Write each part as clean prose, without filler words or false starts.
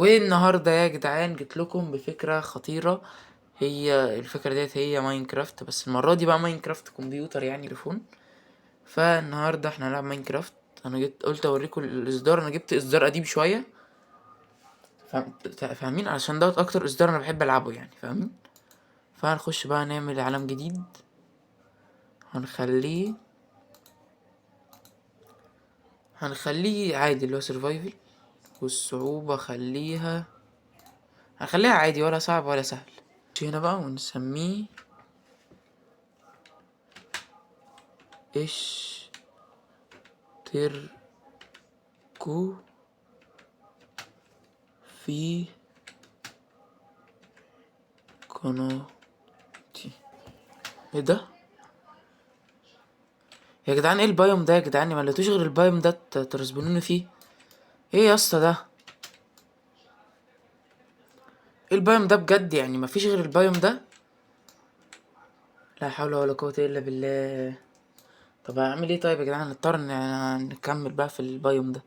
والنهارده يا جدعان جيت لكم بفكرة خطيرة. هي الفكرة ديت هي ماينكرافت، بس المرة دي بقى ماينكرافت كمبيوتر يعني تليفون. فالنهارده احنا هنلعب ماينكرافت. انا جيت قلت اوريكم الاصدار، انا جبت اصدار قديم شوية. فاهمين؟ علشان دوت اكتر اصدار انا بحب العبه يعني، فاهمين؟ فهنخش بقى نعمل عالم جديد. هنخليه هنخليه عادي اللي هو سرفايفل. والصعوبة هنخليها عادي، ولا صعب ولا سهل. هنا بقى ونسميه اشتركوا في قناتي. ايه ده يا جدعان؟ ايه البايوم ده يا جدعان؟ ما لقيتوش غير البايوم ده ترسبونوني فيه. ايه يا اسطى ده؟ ايه البايوم ده بجد؟ يعني ما فيش غير البايوم ده؟ لا حول ولا قوة الا بالله. طب اعمل ايه طيب يا جدعان؟ نضطر نكمل بقى في البايوم ده.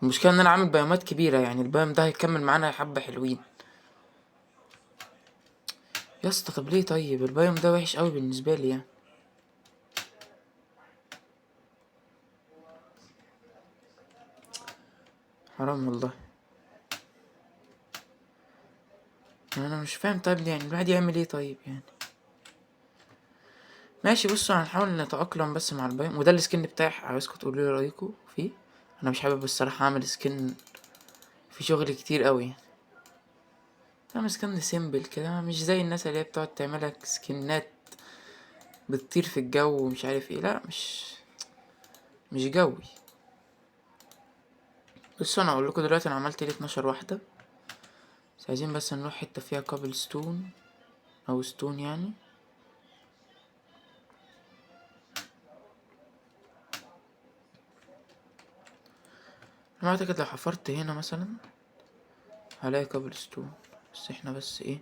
المشكلة ان انا عامل بايومات كبيرة، يعني البايوم ده هيكمل معانا حبة حلوين يا اسطى. طب ليه طيب؟ البايوم ده وحش قوي بالنسبة لي يعني. حرام والله. انا مش فاهم طيب يعني الواحد يعمل ايه طيب يعني. ماشي، بصوا هنحاول نتأقلم بس مع البايوم. وده السكن بتاعي، عاوزكم تقولوا لي رأيكم فيه. انا مش حابب الصراحة اعمل سكن في شغل كتير قوي. اعمل سكن سيمبل كده، مش زي الناس اللي هي بتقعد تعملك سكنات بتطير في الجو ومش عارف ايه. لا، مش جوي. بصوا انا اقول لكم دلوقتي انا عملت لي 12 واحدة. بس عايزين بس نروح حتة فيها كابل ستون او ستون يعني. انا اعتقد لو حفرت هنا مثلا هلاقي كابل ستون. بس احنا بس ايه،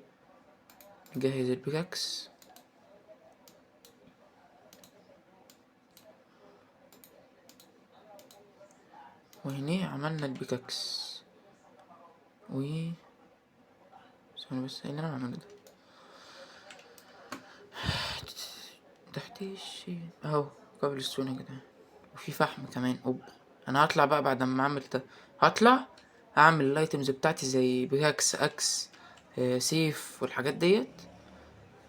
نجهز البيكاكس. وهنا عملنا البيكاكس. و ثواني بس، ايه اللي انا بعمله ده؟ تحت الشيء اهو كابل ستون يا جدعان. وفي فحم كمان. اوب. انا هطلع بقى بعد ما اعمل ده. هطلع اعمل الايتمز بتاعتي زي بيكاكس، اكس، سيف والحاجات ديت.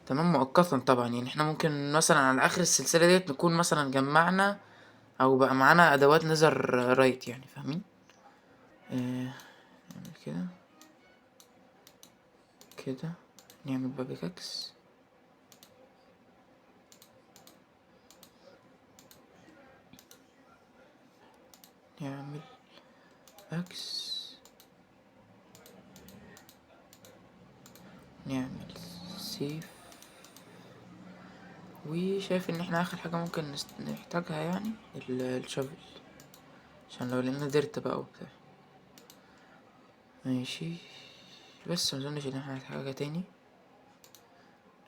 تمام، مؤقتا طبعا. يعني احنا ممكن مثلا على اخر السلسله ديت نكون مثلا جمعنا او بقى معانا ادوات نزر رايت يعني، فاهمين؟ نعمل كده كده. نعمل بقى بيكاكس. نعمل اكس. نعمل سيف. وشايف ان احنا اخر حاجة ممكن نحتاجها يعني الشافل، عشان لو لقينا ديرت بقى وبتاع. ماشي. بس مظنش ان احنا هنحتاج حاجة تاني.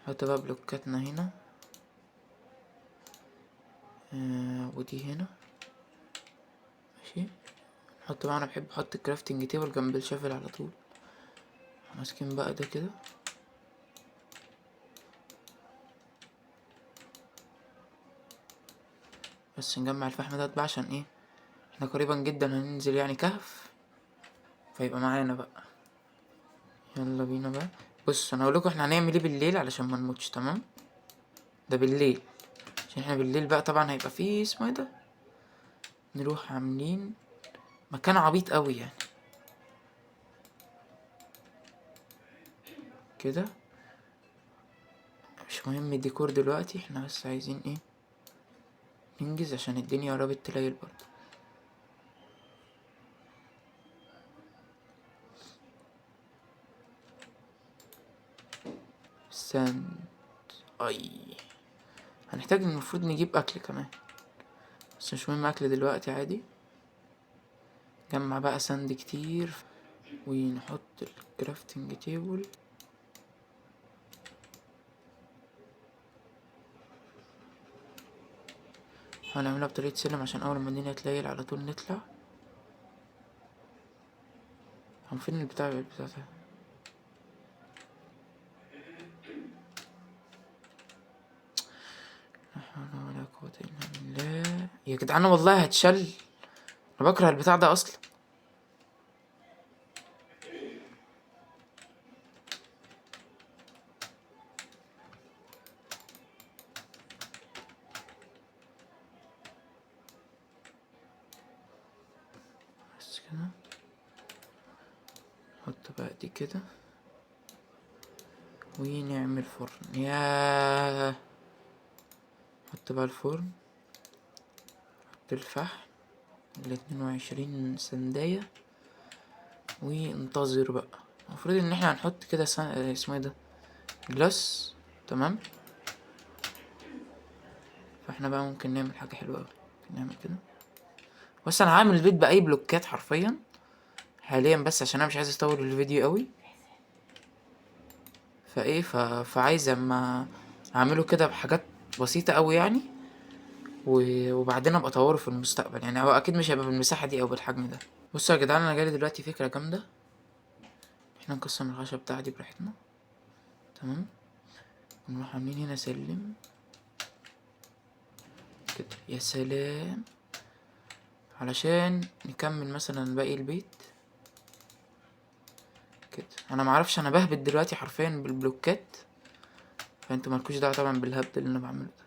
نحط بقى بلوكاتنا هنا. ودي هنا. ماشي. نحط بقى، انا بحب احط الكرافتنج تيبل جنب الشافل على طول. ماسكين بقى ده كده. بس نجمع الفحم ده بقى عشان ايه، احنا قريبا جدا هننزل يعني كهف، فيبقى معانا بقى. يلا بينا بقى. بص انا هقولكوا احنا هنعمل ايه بالليل علشان ما نموتش. تمام، ده بالليل. عشان احنا بالليل بقى طبعا هيبقى فيه اسمه ايه ده، نروح عاملين مكان عبيط قوي يعني كده. مش مهم الديكور دلوقتي، احنا بس عايزين ايه، ننجز عشان الدنيا قربت تليل برضه. ساند. اي، هنحتاج المفروض نجيب اكل كمان، بس مش مهم اكل دلوقتي عادي. جمع بقى ساند كتير ونحط الكرافتنج تيبل. هنعملها بطريقة سلم عشان اول ما الدنيا تليل على طول نطلع. كان فين البتاع ده؟ لا حول ولا قوة الا بالله يا جدعان، والله هتشل. انا بكره البتاع ده اصلا. بس كده، نحط بقى دي كده ونعمل فرن. ياه، نحط بقى الفرن، نحط الفحم 22 سنداية وانتظر بقى. المفروض ان احنا هنحط كده اسمه ايه ده، جلاس. تمام. فاحنا بقى ممكن نعمل حاجة حلوة اوي. نعمل كده. بس انا هعمل البيت باي بلوكات حرفيا حاليا، بس عشان انا مش عايز اطول الفيديو قوي. فايه فعايز اما اعمله كده بحاجات بسيطة قوي يعني، وبعدين ابقى اطوره في المستقبل. يعني هو اكيد مش هيبقى بالمساحة دي او بالحجم ده. بصوا يا جدعان، انا جالي دلوقتي فكرة جامدة. احنا نقسم الخشب بتاعي دي براحتنا. تمام. ونروح عاملين هنا سلم كده. يا سلام. علشان نكمل مثلا باقي البيت كده. انا معرفش، انا بهبط دلوقتي حرفيا بالبلوكات، فانتوا مالكوش دعوه طبعا بالهبد اللي انا بعمله ده.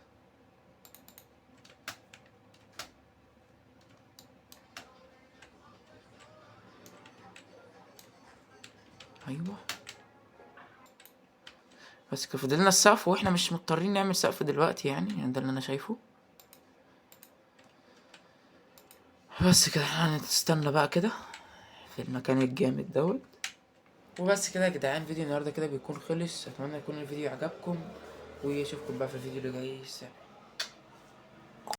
ايوه. بس كده فضلنا السقف، واحنا مش مضطرين نعمل سقف دلوقتي يعني ده اللي انا شايفه. بس كده احنا هنستنى بقى كده في المكان الجامد دوت. وبس كده يا جدعان، فيديو النهارده كده بيكون خلص. اتمنى يكون الفيديو عجبكم، واشوفكم بقى في الفيديو اللي جاي. سلام.